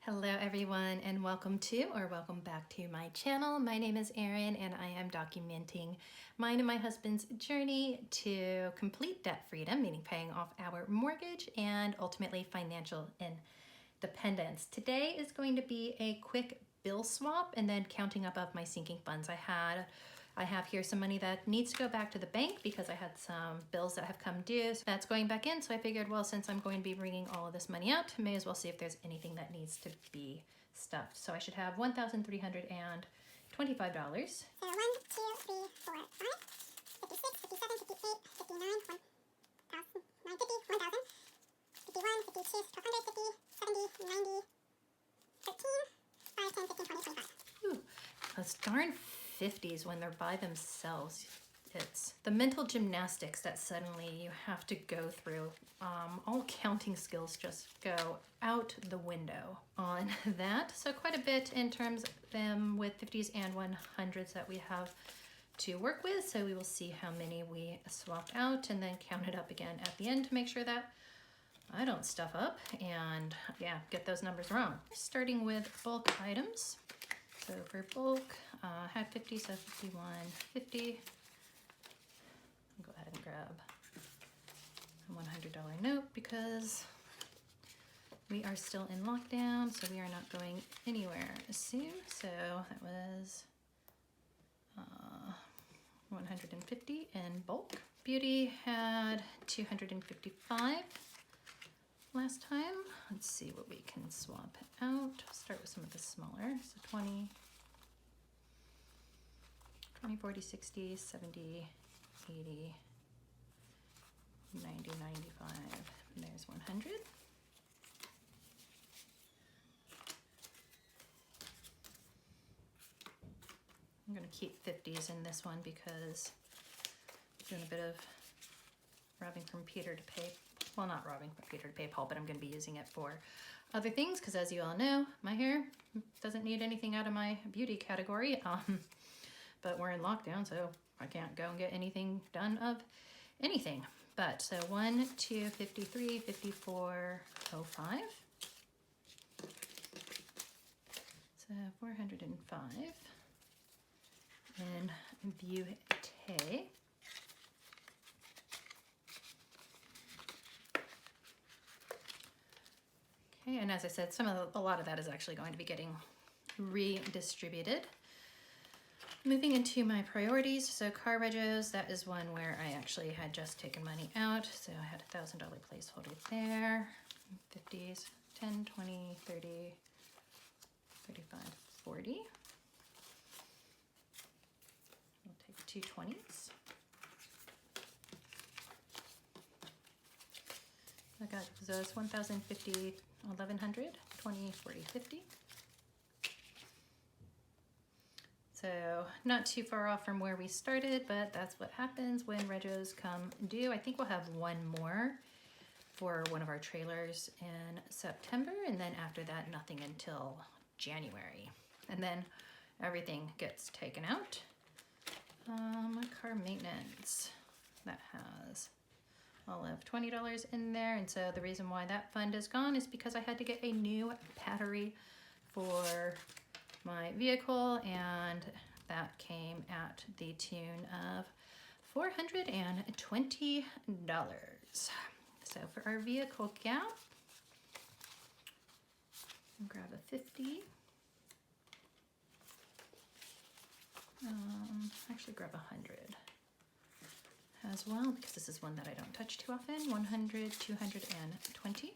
Hello everyone and welcome back to my channel. My name is Erin and I am documenting mine and my husband's journey to complete debt freedom, meaning paying off our mortgage and ultimately financial independence. Today is going to be a quick bill swap and then counting up of my sinking funds. I have here some money that needs to go back to the bank because I had some bills that have come due. So that's going back in. So I figured, well, since I'm going to be bringing all of this money out, I may as well see if there's anything that needs to be stuffed. So I should have $1,325. So 1, 2, 3, 4, 5, 56, 57, 58, 59, 1,000, 950, 1,000, 51, 52, 1,250, 70, 90, 13, 5, 10, 15, 20, 25. Ooh, those darn 50s when they're by themselves. It's the mental gymnastics that suddenly you have to go through. All counting skills just go out the window on that. So quite a bit in terms of them with 50s and 100s that we have to work with. So we will see how many we swapped out and then count it up again at the end to make sure that I don't stuff up and get those numbers wrong. Starting with bulk items. So for bulk, had 50, so 51, 50. Go ahead and grab a $100 note because we are still in lockdown, so we are not going anywhere soon. So that was 150 in bulk. Beauty had 255 last time. Let's see what we can swap out. Start with some of the smaller. So 20, 40, 60, 70, 80, 90, 95. And there's 100. I'm going to keep 50s in this one because I'm doing a bit of robbing from Peter to pay. Well, not robbing from Peter to pay Paul, but I'm going to be using it for other things because, as you all know, my hair doesn't need anything out of my beauty category. But we're in lockdown, so I can't go and get anything done of anything. But so 1, 2, 53, 54, 05. So 405 in beauty. Okay, and as I said, a lot of that is actually going to be getting redistributed. Moving into my priorities, so car regos, that is one where I actually had just taken money out, so I had a $1,000 placeholder there. 50s, 10, 20, 30, 35, 40. We'll take 2 20s. I got those 1,050, 1,100, 20, 40, 50. So not too far off from where we started, but that's what happens when regos come due. I think we'll have one more for one of our trailers in September, and then after that, nothing until January. And then everything gets taken out. My car maintenance, that has all of $20 in there, and so the reason why that fund is gone is because I had to get a new battery for my vehicle, and that came at the tune of $420. So for our vehicle gap, I'll grab a 50. Actually grab 100 as well because this is one that I don't touch too often. 100, 220.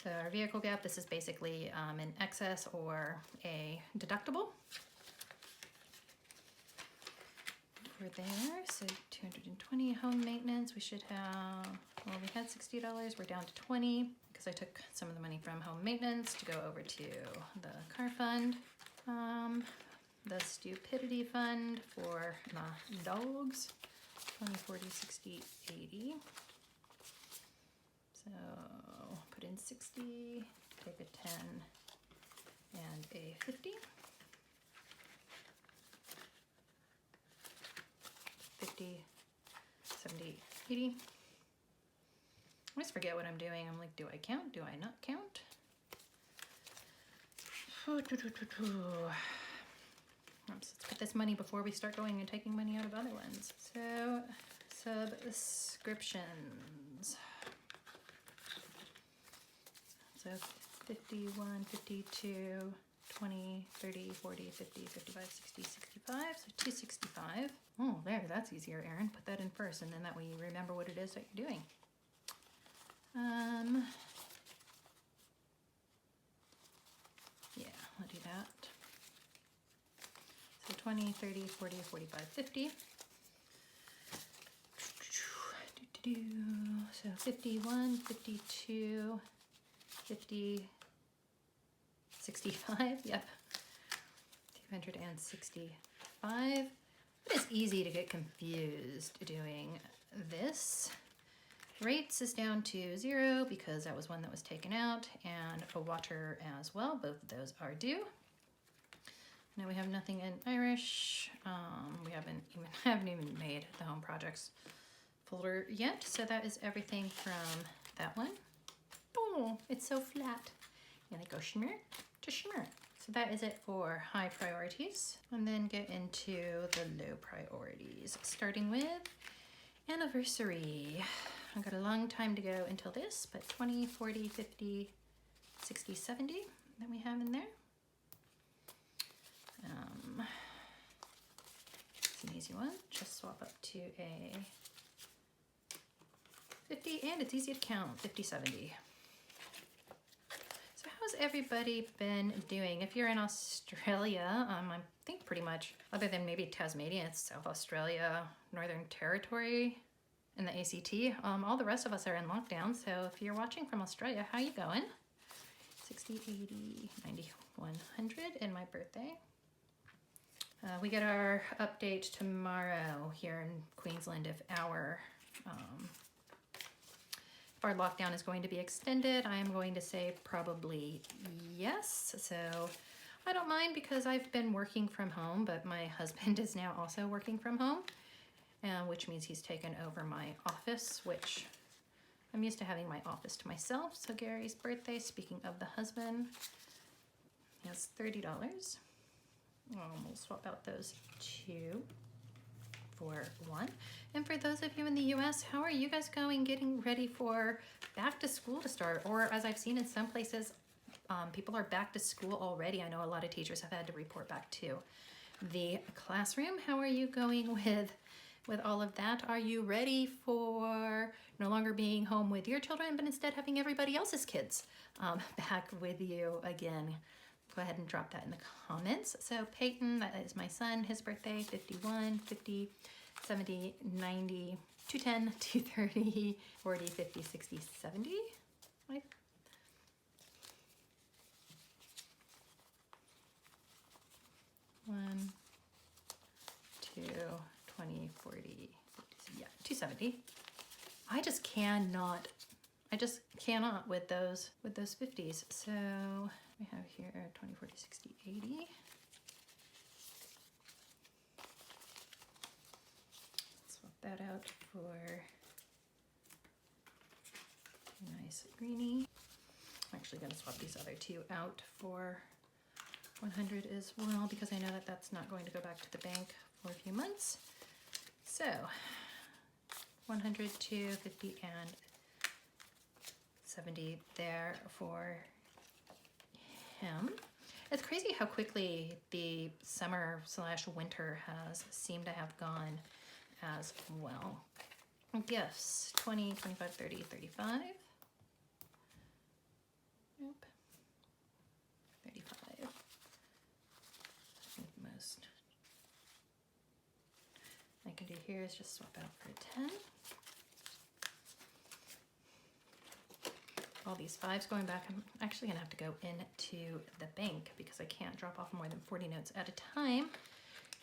So our vehicle gap, this is basically an excess or a deductible. Over there, so 220 home maintenance. We should have, well, we had $60. We're down to 20 because I took some of the money from home maintenance to go over to the car fund. The stupidity fund for the dogs, 20, 40, 60, 80. So put in 60, take a 10 and a 50. 50, 70, 80. always forget what I'm doing. I'm like, do I count? Do I not count? Let's put this money before we start going and taking money out of other ones. So, subscriptions. So 51, 52, 20, 30, 40, 50, 55, 60, 65. So 265. Oh, there, that's easier, Erin. Put that in first, and then that way you remember what it is that you're doing. Yeah, I'll do that. So 20, 30, 40, 45, 50. So 51, 52, 50, 65, yep. 265. It is easy to get confused doing this. Rates is down to 0 because that was one that was taken out, and a water as well. Both of those are due. Now we have nothing in Irish. We haven't even made the home projects folder yet. So that is everything from that one. Oh, it's so flat. And I go shimmer to shimmer. So that is it for high priorities. And then get into the low priorities, starting with anniversary. I've got a long time to go until this, but 20, 40, 50, 60, 70 that we have in there. It's an easy one. Just swap up to a 50, and it's easy to count, 50, 70. So how's everybody been doing? If you're in Australia, I think pretty much, other than maybe Tasmania, it's South Australia, Northern Territory, and the ACT. All the rest of us are in lockdown, so if you're watching from Australia, how you going? 60, 80, 90, 100, and my birthday. We get our update tomorrow here in Queensland if our lockdown is going to be extended. I am going to say probably yes. So I don't mind because I've been working from home, but my husband is now also working from home, which means he's taken over my office, which I'm used to having my office to myself. So Gary's birthday, speaking of the husband, has $30. We'll swap out those 2 for 1. And for those of you in the US, how are you guys going getting ready for back to school to start? Or as I've seen in some places, people are back to school already. I know a lot of teachers have had to report back to the classroom. How are you going with all of that? Are you ready for no longer being home with your children, but instead having everybody else's kids back with you again? Go ahead and drop that in the comments. So Peyton, that is my son, his birthday, 51, 50, 70, 90, 210, 230, 40, 50, 60, 70. Right? One, 2, 20, 40, 50, yeah, 270. I just cannot with those 50s. So we have here 20, 40, 60, 80. Swap that out for a nice greenie. I'm actually going to swap these other 2 out for 100 as well, because I know that that's not going to go back to the bank for a few months. So 100, 250, and 70 there for him. It's crazy how quickly the summer/winter has seemed to have gone as well. Gifts, 20, 25, 30, 35. Nope. 35. I think most I can do here is just swap out for a 10. All these 5s going back. I'm actually gonna have to go into the bank because I can't drop off more than 40 notes at a time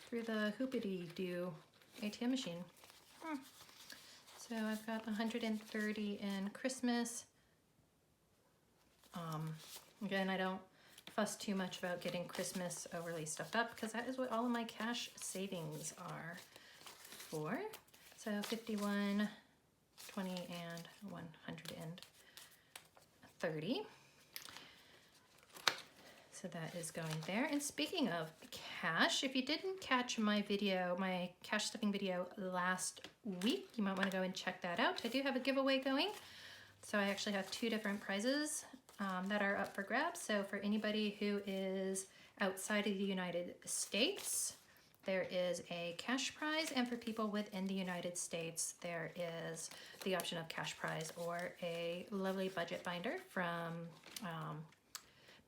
through the hoopity-doo ATM machine. So I've got 130 in Christmas. Again, I don't fuss too much about getting Christmas overly stuffed up because that is what all of my cash savings are for. So 51, 20 and 130. So that is going there. And speaking of cash, if you didn't catch my video, my cash stuffing video last week, you might want to go and check that out. I do have a giveaway going. So I actually have 2 different prizes that are up for grabs. So for anybody who is outside of the United States, there is a cash prize, and for people within the United States, there is the option of cash prize or a lovely budget binder from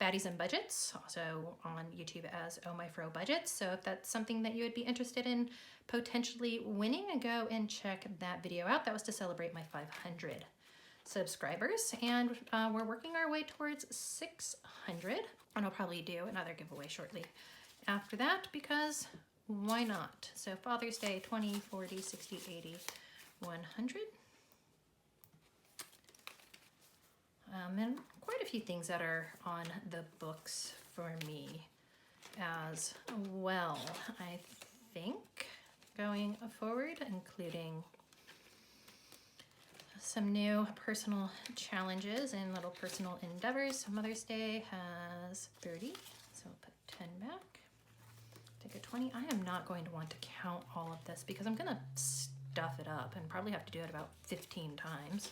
Baddies and Budgets, also on YouTube as Oh My Fro Budgets. So if that's something that you would be interested in potentially winning, go and check that video out. That was to celebrate my 500 subscribers, and we're working our way towards 600, and I'll probably do another giveaway shortly after that, because why not? So Father's Day, 20, 40, 60, 80, 100. And quite a few things that are on the books for me as well, I think, going forward, including some new personal challenges and little personal endeavors. So Mother's Day has 30, so I'll put 10 back. Take a 20. I am not going to want to count all of this because I'm gonna stuff it up and probably have to do it about 15 times.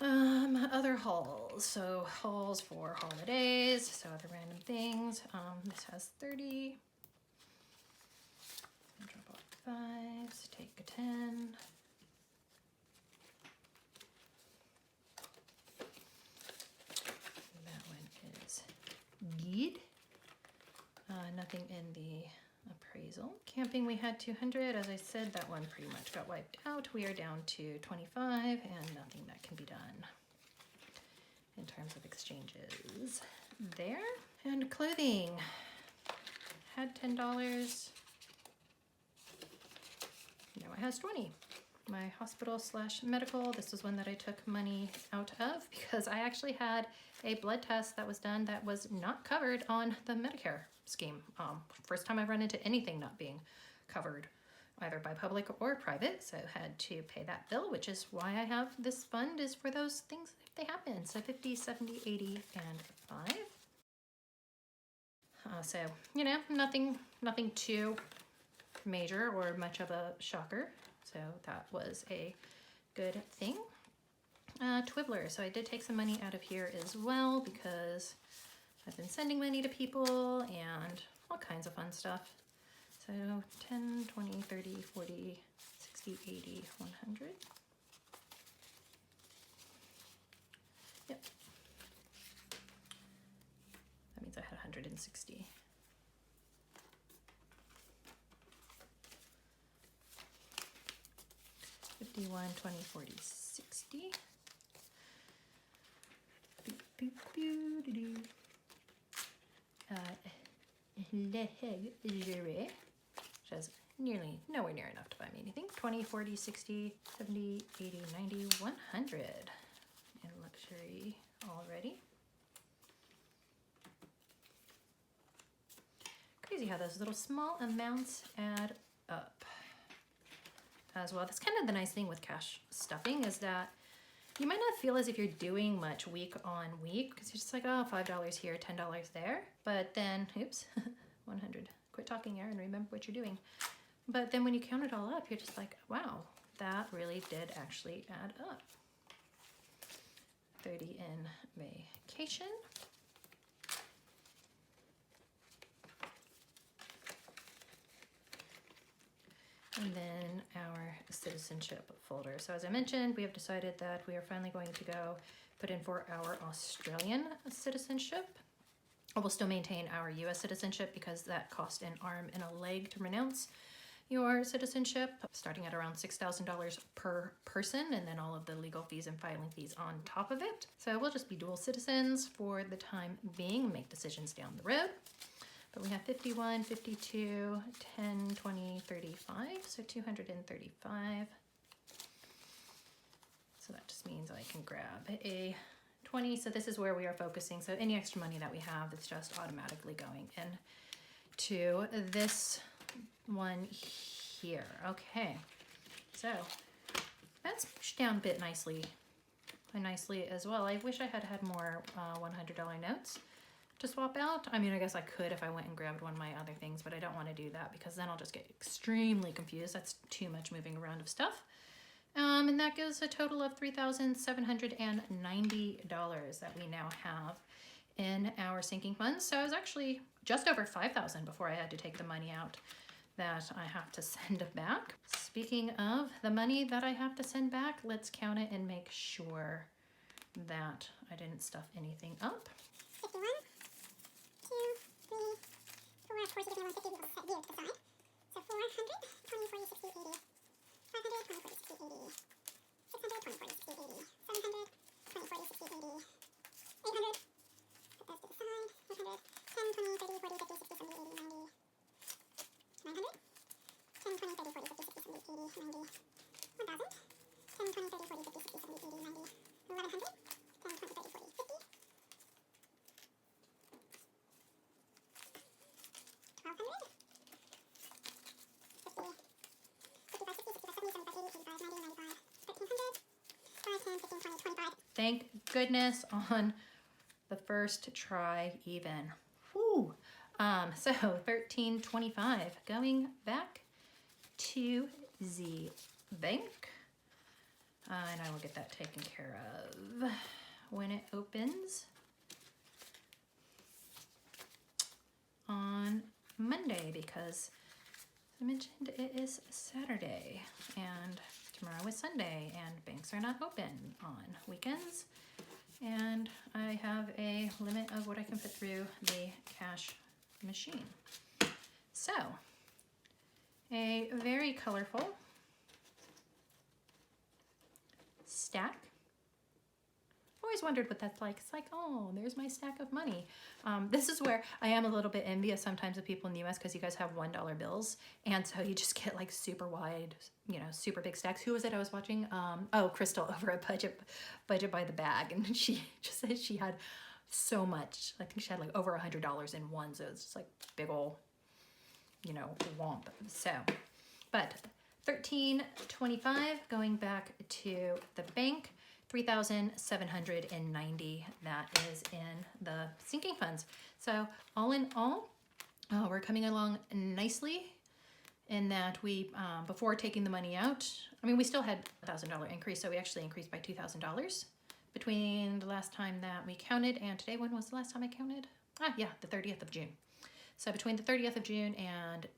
Other hauls. So hauls for holidays, so other random things. This has 30. Drop off 5s, take a 10. That one is good. Nothing in the appraisal. Camping, we had 200. As I said, that one pretty much got wiped out. We are down to 25 and nothing that can be done in terms of exchanges there. And clothing, had $10. Now it has 20. My hospital / medical, this was one that I took money out of because I actually had a blood test that was done that was not covered on the Medicare scheme. First time I've run into anything not being covered either by public or private, so had to pay that bill, which is why I have this fund, is for those things if they happen. So 50, 70, 80, and 5. So, you know, nothing too major or much of a shocker. So that was a good thing. Twibbler, so I did take some money out of here as well because I've been sending money to people and all kinds of fun stuff. So 10, 20, 30, 40, 60, 80, 100. Yep. That means I had 160. $51, 20, 40, 60. Which is nowhere near enough to buy me anything. 20, 40, 60, 70, 80, 90, 100 in luxury already. Crazy how those little small amounts add up as well. That's kind of the nice thing with cash stuffing, is that you might not feel as if you're doing much week on week because you're just like, oh, $5 here, $10 there. But then, oops, 100. Quit talking, Aaron, remember what you're doing. But then when you count it all up, you're just like, wow, that really did actually add up. 30 in vacation. And then our citizenship folder. So as I mentioned, we have decided that we are finally going to go put in for our Australian citizenship. We'll still maintain our US citizenship because that cost an arm and a leg to renounce your citizenship, starting at around $6,000 per person, and then all of the legal fees and filing fees on top of it. So we'll just be dual citizens for the time being, make decisions down the road. But we have 51, 52, 10, 20, 35, so 235. So that just means I can grab a 20. So this is where we are focusing. So any extra money that we have, it's just automatically going in to this one here. Okay, so That's pushed down a bit nicely as well. I wish I had had more $100 notes to swap out. I mean, I guess I could if I went and grabbed one of my other things, but I don't want to do that because then I'll just get extremely confused. That's too much moving around of stuff. And that gives a total of $3,790 that we now have in our sinking funds. So I was actually just over 5,000 before I had to take the money out that I have to send back. Speaking of the money that I have to send back, let's count it and make sure that I didn't stuff anything up. 51, 2, 3, 4. Of course, you give me 150 because set view to the side. So 400, 20, 40, 60, 80. 500, 20, 40, 60, 80. 600, 20, 40, 60, 80. 700, 20, 40, 60, 80. 800. Put those to the side. 800, 10, 20, 30, 40, 50, 60, 70, 80, 90. 900, 10, 20, 30, 40, 50, 60, 70, 80, 90. 1,000, 10, 20, 30, 40, 50, 60, 70, 80, 90. 1,100, 10, 20, 30, 40, 50. 1,200, 50, 55, 60, 65, 70, 75, 80, 85, 90, 95, 1,300, 5, 10, 15, 20, 25. Thank goodness on the first try even. Whew. So 1325 going back to the bank. And I will get that taken care of when it opens on Monday because as I mentioned it is Saturday and tomorrow is Sunday and banks are not open on weekends. And I have a limit of what I can put through the cash machine. So, a very colorful stack. Always wondered what that's like. It's like, oh, there's my stack of money. This is where I am a little bit envious sometimes of people in the US because you guys have $1 bills. And so you just get like super wide, you know, super big stacks. Who was it I was watching? Oh, Crystal over at Budget by the Bag. And she just said she had so much. I think she had like over $100 in one. So it's just like big old, you know, womp. So, but 1325 going back to the bank. 3,790 that is in the sinking funds. So all in all, we're coming along nicely in that we, before taking the money out, I mean, we still had $1,000 increase, so we actually increased by $2,000 between the last time that we counted and today. When was the last time I counted? Yeah, the 30th of June. So between the 30th of June and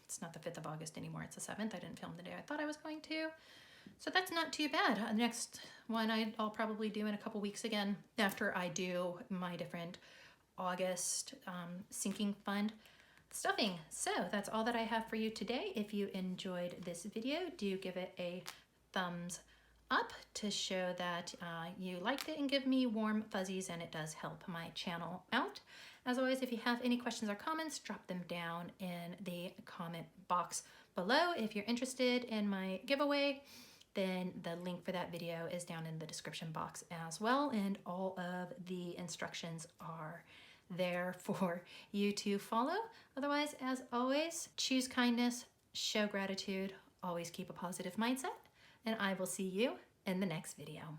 it's not the 5th of August anymore, it's the 7th. I didn't film the day I thought I was going to. So that's not too bad. The next one I'll probably do in a couple weeks again after I do my different August sinking fund stuffing. So that's all that I have for you today. If you enjoyed this video, do give it a thumbs up to show that you liked it and give me warm fuzzies, and it does help my channel out. As always, if you have any questions or comments, drop them down in the comment box below. If you're interested in my giveaway, then the link for that video is down in the description box as well, and all of the instructions are there for you to follow. Otherwise, as always, choose kindness, show gratitude, always keep a positive mindset, and I will see you in the next video.